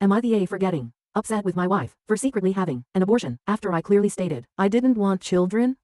Am I the A for getting upset with my wife for secretly having an abortion after I clearly stated I didn't want children?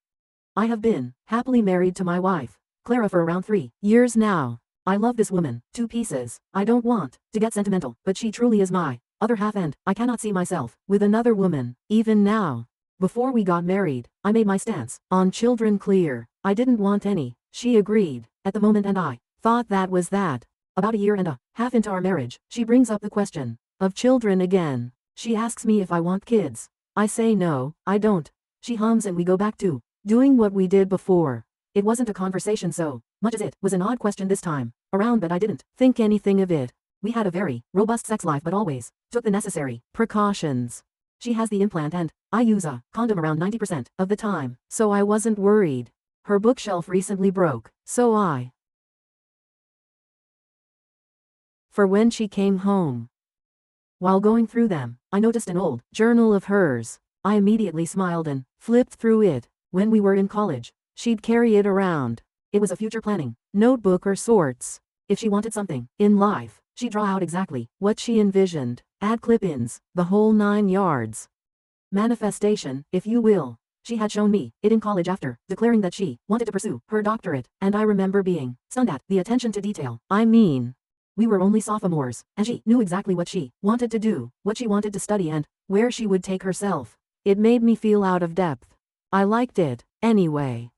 I have been happily married to my wife, Clara, for around 3 years now. I love this woman to pieces. I don't want to get sentimental, but she truly is my other half, and I cannot see myself with another woman, even now. Before we got married, I made my stance on children clear. I didn't want any. She agreed at the moment, and I thought that was that. About a year and a half into our marriage, she brings up the question of children again. She asks me if I want kids. I say no, I don't. She hums and we go back to doing what we did before. It wasn't a conversation so much as it was an odd question this time around, but I didn't think anything of it. We had a very robust sex life, but always took the necessary precautions. She has the implant and I use a condom around 90% of the time, so I wasn't worried. Her bookshelf recently broke, so for when she came home. While going through them, I noticed an old journal of hers. I immediately smiled and flipped through it. When we were in college, she'd carry it around. It was a future planning notebook or sorts. If she wanted something in life, she'd draw out exactly what she envisioned, add clip-ins, the whole 9 yards. Manifestation, if you will. She had shown me it in college after declaring that she wanted to pursue her doctorate, and I remember being stunned at the attention to detail. I mean, we were only sophomores, and she knew exactly what she wanted to do, what she wanted to study, and where she would take herself. It made me feel out of depth. I liked it, anyway.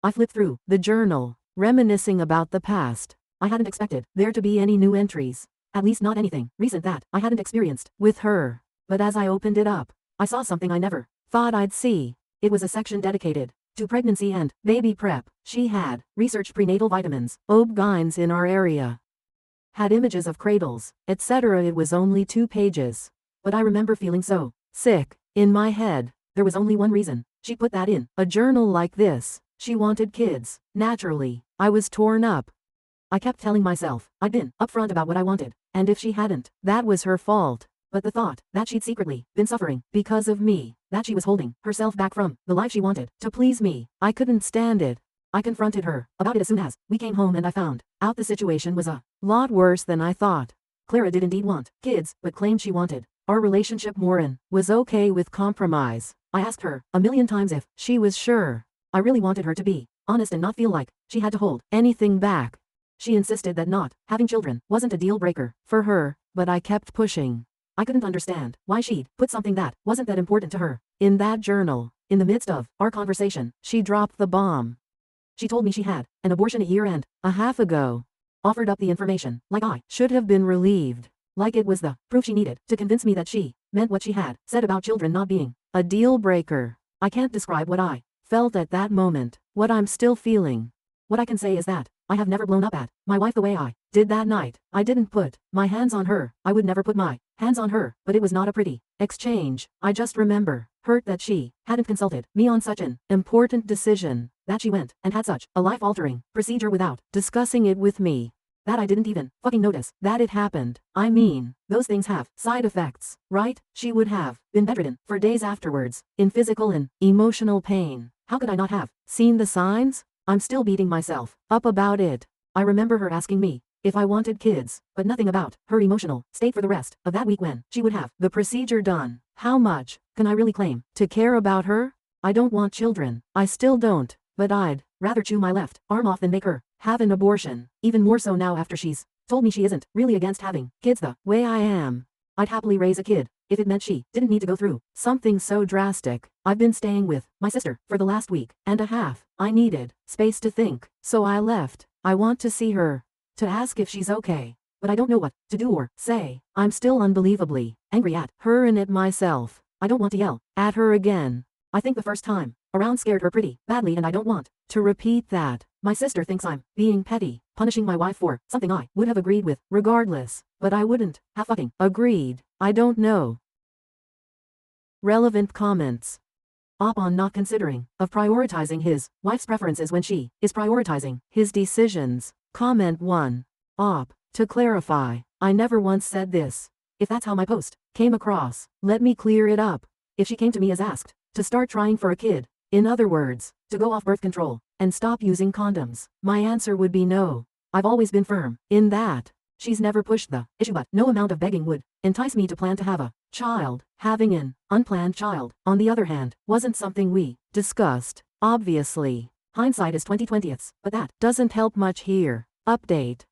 I flipped through the journal, reminiscing about the past. I hadn't expected there to be any new entries. At least not anything recent that I hadn't experienced with her. But as I opened it up, I saw something I never thought I'd see. It was a section dedicated to pregnancy and baby prep. She had researched prenatal vitamins, OB-GYNs in our area. Had images of cradles, etc. It was only 2 pages. But I remember feeling so sick in my head. There was only one reason she put that in a journal like this. She wanted kids. Naturally, I was torn up. I kept telling myself I'd been upfront about what I wanted, and if she hadn't, that was her fault. But the thought that she'd secretly been suffering because of me, that she was holding herself back from the life she wanted to please me, I couldn't stand it. I confronted her about it as soon as we came home, and I found out the situation was a lot worse than I thought. Clara did indeed want kids, but claimed she wanted our relationship more and was okay with compromise. I asked her a million times if she was sure. I really wanted her to be honest and not feel like she had to hold anything back. She insisted that not having children wasn't a deal breaker for her, but I kept pushing. I couldn't understand why she'd put something that wasn't that important to her in that journal. In the midst of our conversation, she dropped the bomb. She told me she had an abortion a year and a half ago. Offered up the information like I should have been relieved. Like it was the proof she needed to convince me that she meant what she had said about children not being a deal breaker. I can't describe what I felt at that moment, what I'm still feeling. What I can say is that I have never blown up at my wife the way I did that night. I didn't put my hands on her. I would never put my hands on her, but it was not a pretty exchange. I just remember hurt that she hadn't consulted me on such an important decision, that she went and had such a life-altering procedure without discussing it with me, that I didn't even fucking notice that it happened. I mean, those things have side effects, right? She would have been bedridden for days afterwards, in physical and emotional pain. How could I not have seen the signs? I'm still beating myself up about it. I remember her asking me if I wanted kids, but nothing about her emotional state for the rest of that week when she would have the procedure done. How much can I really claim to care about her? I don't want children. I still don't, but I'd rather chew my left arm off than make her have an abortion. Even more so now after she's told me she isn't really against having kids the way I am. I'd happily raise a kid if it meant she didn't need to go through something so drastic. I've been staying with my sister for the last week and a half. I needed space to think, so I left. I want to see her, to ask if she's okay, but I don't know what to do or say. I'm still unbelievably angry at her and at myself. I don't want to yell at her again. I think the first time around scared her pretty badly, and I don't want to repeat that. My sister thinks I'm being petty, punishing my wife for something I would have agreed with regardless, but I wouldn't have fucking agreed. I don't know. Relevant comments. Op on not considering of prioritizing his wife's preferences when she is prioritizing his decisions. Comment 1. Op. To clarify, I never once said this. If that's how my post came across, let me clear it up. If she came to me as asked to start trying for a kid, in other words, to go off birth control and stop using condoms, my answer would be no. I've always been firm in that. She's never pushed the issue, but no amount of begging would entice me to plan to have a child. Having an unplanned child, on the other hand, wasn't something we discussed. Obviously, hindsight is 20/20ths, but that doesn't help much here. Update.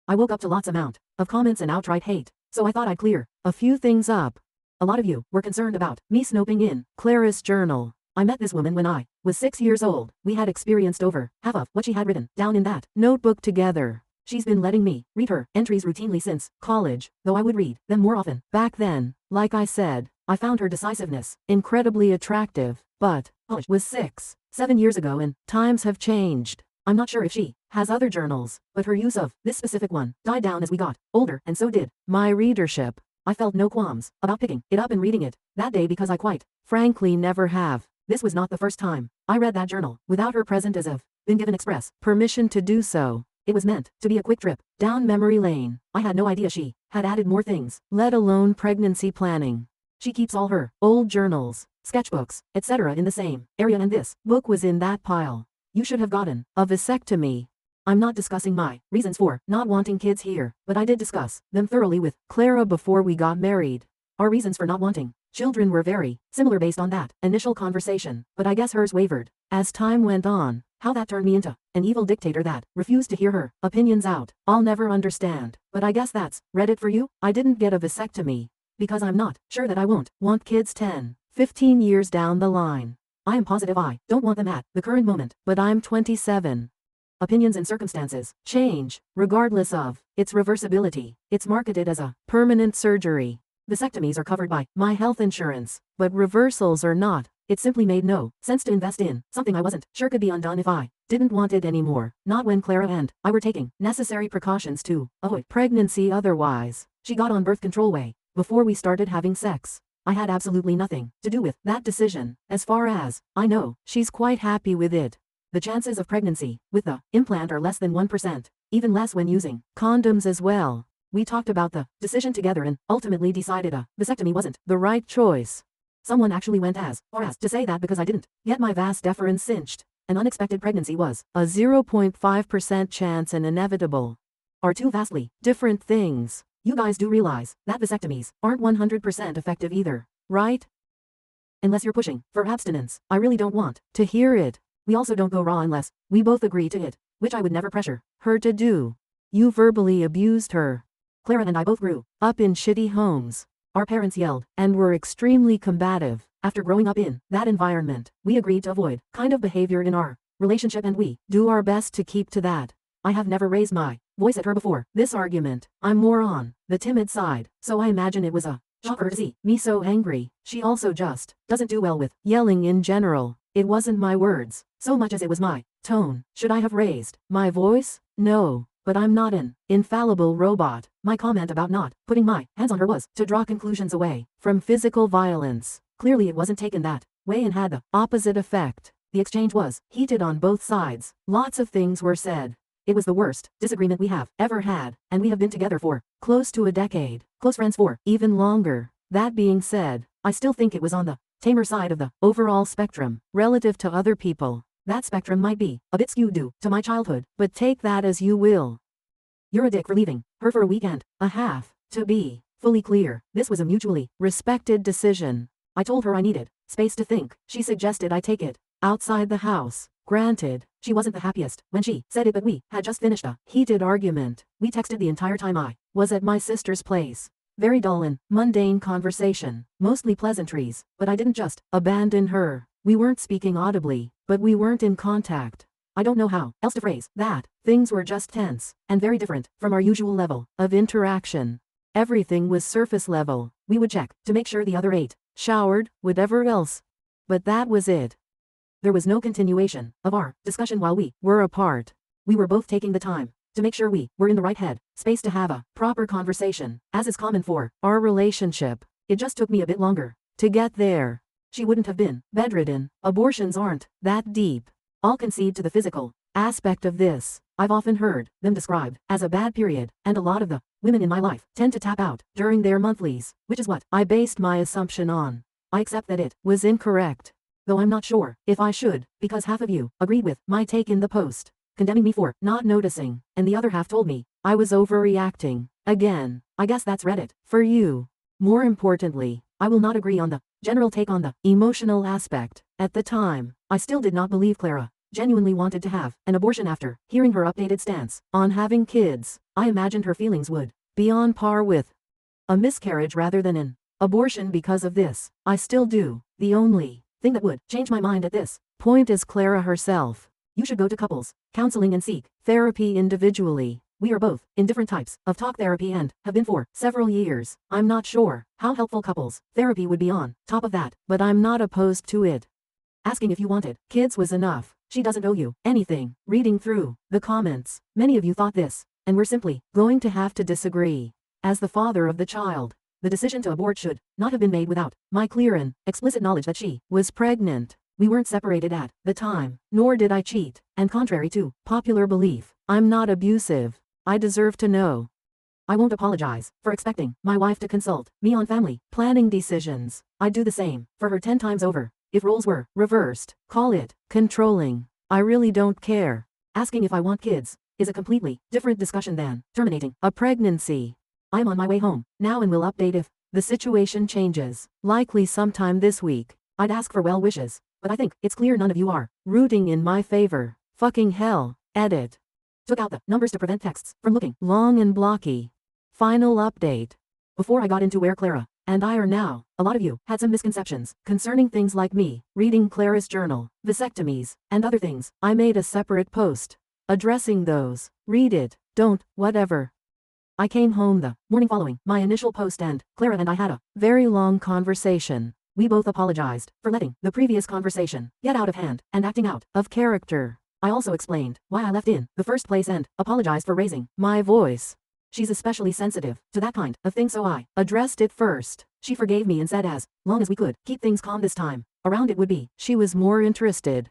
I woke up to lots amount of comments and outright hate, so I thought I'd clear a few things up. A lot of you were concerned about me snoping in Clara's journal. I met this woman when I was 6 years old. We had experienced over half of what she had written down in that notebook together. She's been letting me read her entries routinely since college, though I would read them more often back then. Like I said, I found her decisiveness incredibly attractive, but college was 6-7 years ago and times have changed. I'm not sure if she has other journals, but her use of this specific one died down as we got older, and so did my readership. I felt no qualms about picking it up and reading it that day because I quite frankly never have. This was not the first time I read that journal without her present, as I've been given express permission to do so. It was meant to be a quick trip down memory lane. I had no idea she had added more things, let alone pregnancy planning. She keeps all her old journals, sketchbooks, etc. in the same area, and this book was in that pile. You should have gotten a vasectomy. I'm not discussing my reasons for not wanting kids here, but I did discuss them thoroughly with Clara before we got married. Our reasons for not wanting children were very similar based on that initial conversation, but I guess hers wavered as time went on. How that turned me into an evil dictator that refused to hear her opinions out, I'll never understand. But I guess that's Reddit for you. I didn't get a vasectomy because I'm not sure that I won't want kids 10-15 years down the line. I am positive I don't want them at the current moment, but I'm 27. Opinions and circumstances change, regardless of its reversibility. It's marketed as a permanent surgery. Vasectomies are covered by my health insurance, but reversals are not. It simply made no sense to invest in something I wasn't sure could be undone if I didn't want it anymore. Not when Clara and I were taking necessary precautions to avoid pregnancy otherwise. She got on birth control way before we started having sex. I had absolutely nothing to do with that decision. As far as I know, she's quite happy with it. The chances of pregnancy with the implant are less than 1%, even less when using condoms as well. We talked about the decision together and ultimately decided a vasectomy wasn't the right choice. Someone actually went as far as to say that because I didn't get my vas deferens cinched, an unexpected pregnancy was a 0.5% chance and inevitable. Are two vastly different things. You guys do realize that vasectomies aren't 100% effective either, right? Unless you're pushing for abstinence. I really don't want to hear it. We also don't go raw unless we both agree to it, which I would never pressure her to do. You verbally abused her. Clara and I both grew up in shitty homes. Our parents yelled and were extremely combative. After growing up in that environment, we agreed to avoid kind of behavior in our relationship, and we do our best to keep to that. I have never raised my voice at her before this argument. I'm more on the timid side, so I imagine it was a shocker to see me so angry. She also just doesn't do well with yelling in general. It wasn't my words, so much as it was my tone. Should I have raised my voice? No. But I'm not an infallible robot. My comment about not putting my hands on her was to draw conclusions away from physical violence. Clearly it wasn't taken that way and had the opposite effect. The exchange was heated on both sides. Lots of things were said. It was the worst disagreement we have ever had, and we have been together for close to a decade. Close friends for even longer. That being said, I still think it was on the tamer side of the overall spectrum relative to other people. That spectrum might be a bit skewed due to my childhood, but take that as you will. You're a dick for leaving her for a week and a half. To be fully clear, this was a mutually respected decision. I told her I needed space to think. She suggested I take it outside the house. Granted, she wasn't the happiest when she said it, but we had just finished a heated argument. We texted the entire time I was at my sister's place. Very dull and mundane conversation, mostly pleasantries, but I didn't just abandon her. We weren't speaking audibly, but we weren't in contact. I don't know how else to phrase that. Things were just tense, and very different from our usual level of interaction. Everything was surface level. We would check to make sure the other ate, showered, whatever else. But that was it. There was no continuation of our discussion while we were apart. We were both taking the time to make sure we were in the right head space to have a proper conversation, as is common for our relationship. It just took me a bit longer to get there. She wouldn't have been bedridden. Abortions aren't that deep. I'll concede to the physical aspect of this. I've often heard them described as a bad period, and a lot of the women in my life tend to tap out during their monthlies, which is what I based my assumption on. I accept that it was incorrect, though I'm not sure if I should, because half of you agreed with my take in the post, condemning me for not noticing, and the other half told me I was overreacting. Again, I guess that's Reddit for you. More importantly, I will not agree on the general take on the emotional aspect. At the time, I still did not believe Clara genuinely wanted to have an abortion after hearing her updated stance on having kids. I imagined her feelings would be on par with a miscarriage rather than an abortion because of this. I still do. The only thing that would change my mind at this point is Clara herself. You should go to couples counseling and seek therapy individually. We are both in different types of talk therapy and have been for several years. I'm not sure how helpful couples therapy would be on top of that, but I'm not opposed to it. Asking if you wanted kids was enough. She doesn't owe you anything. Reading through the comments, many of you thought this, and we're simply going to have to disagree. As the father of the child, the decision to abort should not have been made without my clear and explicit knowledge that she was pregnant. We weren't separated at the time, nor did I cheat, and contrary to popular belief, I'm not abusive. I deserve to know. I won't apologize for expecting my wife to consult me on family planning decisions. I'd do the same for her 10 times over. If roles were reversed, call it controlling. I really don't care. Asking if I want kids is a completely different discussion than terminating a pregnancy. I'm on my way home now and will update if the situation changes. Likely sometime this week. I'd ask for well wishes, but I think it's clear none of you are rooting in my favor. Fucking hell. Edit. Took out the numbers to prevent texts from looking long and blocky. Final update. Before I got into where Clara and I are now, a lot of you had some misconceptions concerning things like me reading Clara's journal, vasectomies, and other things. I made a separate post addressing those. Read it, don't, whatever. I came home the morning following my initial post and Clara and I had a very long conversation. We both apologized for letting the previous conversation get out of hand and acting out of character. I also explained why I left in the first place and apologized for raising my voice. She's especially sensitive to that kind of thing, so I addressed it first. She forgave me and said as long as we could keep things calm this time around it would be. She was more interested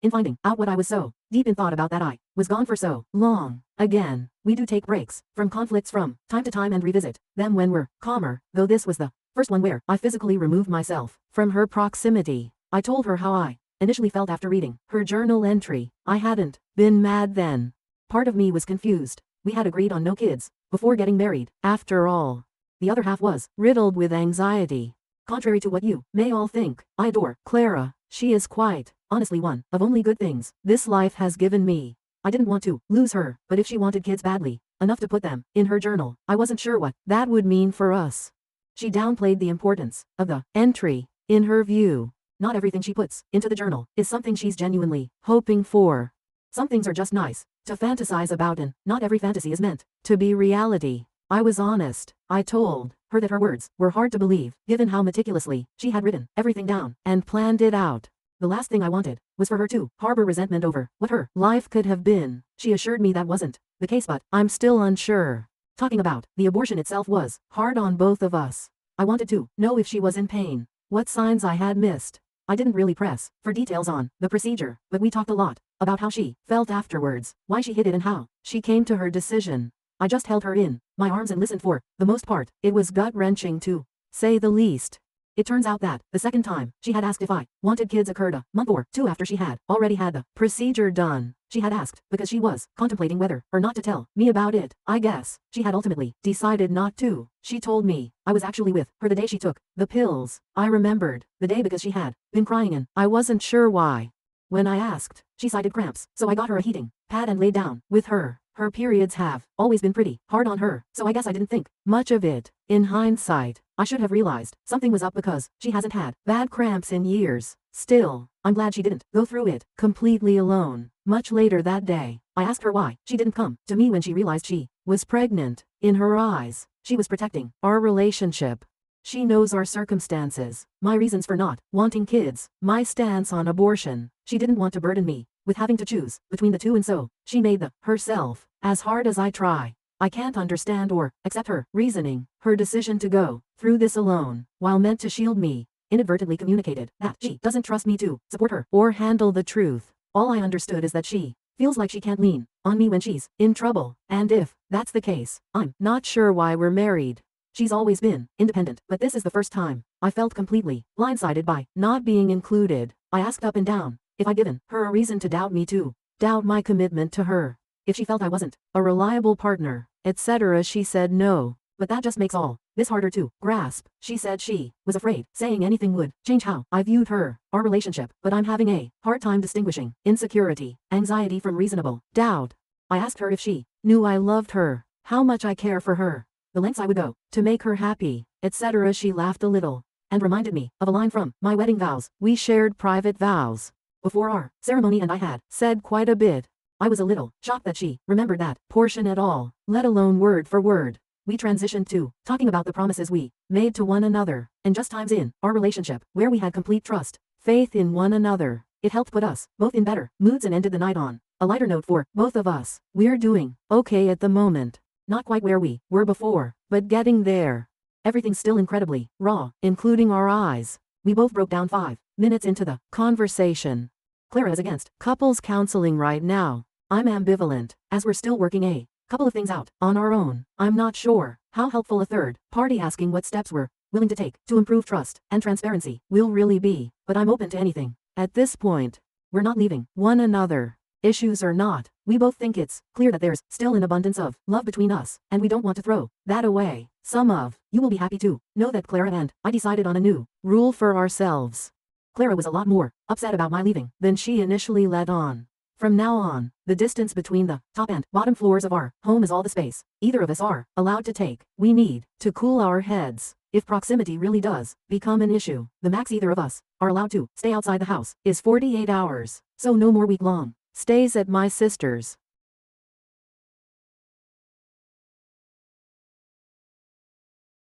in finding out what I was so deep in thought about that I was gone for so long. Again, we do take breaks from conflicts from time to time and revisit them when we're calmer, though this was the first one where I physically removed myself from her proximity. I told her how I initially felt after reading her journal entry. I hadn't been mad then. Part of me was confused. We had agreed on no kids before getting married. After all, the other half was riddled with anxiety. Contrary to what you may all think, I adore Clara. She is quite honestly one of only good things this life has given me. I didn't want to lose her, but if she wanted kids badly enough to put them in her journal, I wasn't sure what that would mean for us. She downplayed the importance of the entry. In her view, not everything she puts into the journal is something she's genuinely hoping for. Some things are just nice to fantasize about, and not every fantasy is meant to be reality. I was honest. I told her that her words were hard to believe, given how meticulously she had written everything down and planned it out. The last thing I wanted was for her to harbor resentment over what her life could have been. She assured me that wasn't the case, but I'm still unsure. Talking about the abortion itself was hard on both of us. I wanted to know if she was in pain, what signs I had missed. I didn't really press for details on the procedure, but we talked a lot about how she felt afterwards, why she hid it and how she came to her decision. I just held her in my arms and listened. For the most part, it was gut-wrenching to say the least. It turns out that the second time she had asked if I wanted kids occurred a month or two after she had already had the procedure done. She had asked because she was contemplating whether or not to tell me about it. I guess she had ultimately decided not to. She told me I was actually with her the day she took the pills. I remembered the day because she had been crying and I wasn't sure why. When I asked, she cited cramps, so I got her a heating pad and laid down with her. Her periods have always been pretty hard on her, so I guess I didn't think much of it. In hindsight, I should have realized something was up because she hasn't had bad cramps in years. Still, I'm glad she didn't go through it completely alone. Much later that day, I asked her why she didn't come to me when she realized she was pregnant. In her eyes, she was protecting our relationship. She knows our circumstances, my reasons for not wanting kids, my stance on abortion. She didn't want to burden me with having to choose between the two, and so she made the herself. As hard as I try, I can't understand or accept her reasoning. Her decision to go through this alone, while meant to shield me, inadvertently communicated that she doesn't trust me to support her or handle the truth. All I understood is that she feels like she can't lean on me when she's in trouble, and if that's the case, I'm not sure why we're married. She's always been independent, but this is the first time I felt completely blindsided by not being included. I asked up and down if I'd given her a reason to doubt me, to doubt my commitment to her, if she felt I wasn't a reliable partner. etc. She said no, but that just makes all this harder to grasp. She said she was afraid saying anything would change how I viewed her, our relationship, but I'm having a hard time distinguishing insecurity, anxiety from reasonable doubt. I asked her if she knew I loved her, how much I care for her, the lengths I would go to make her happy, etc. She laughed a little and reminded me of a line from my wedding vows. We shared private vows before our ceremony and I had said quite a bit. I was a little shocked that she remembered that portion at all, let alone word for word. We transitioned to talking about the promises we made to one another, and just times in our relationship where we had complete trust, faith in one another. It helped put us both in better moods and ended the night on a lighter note for both of us. We're doing okay at the moment. Not quite where we were before, but getting there. Everything's still incredibly raw, including our eyes. We both broke down 5 minutes into the conversation. Clara is against couples counseling right now. I'm ambivalent, as we're still working a couple of things out on our own. I'm not sure how helpful a third party asking what steps we're willing to take to improve trust and transparency will really be, but I'm open to anything. At this point, we're not leaving one another. Issues or not, we both think it's clear that there's still an abundance of love between us, and we don't want to throw that away. Some of you will be happy to know that Clara and I decided on a new rule for ourselves. Clara was a lot more upset about my leaving than she initially let on. From now on, the distance between the top and bottom floors of our home is all the space either of us are allowed to take. We need to cool our heads. If proximity really does become an issue, the max either of us are allowed to stay outside the house is 48 hours, so no more week-long stays at my sister's.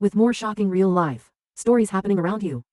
With more shocking real-life stories happening around you,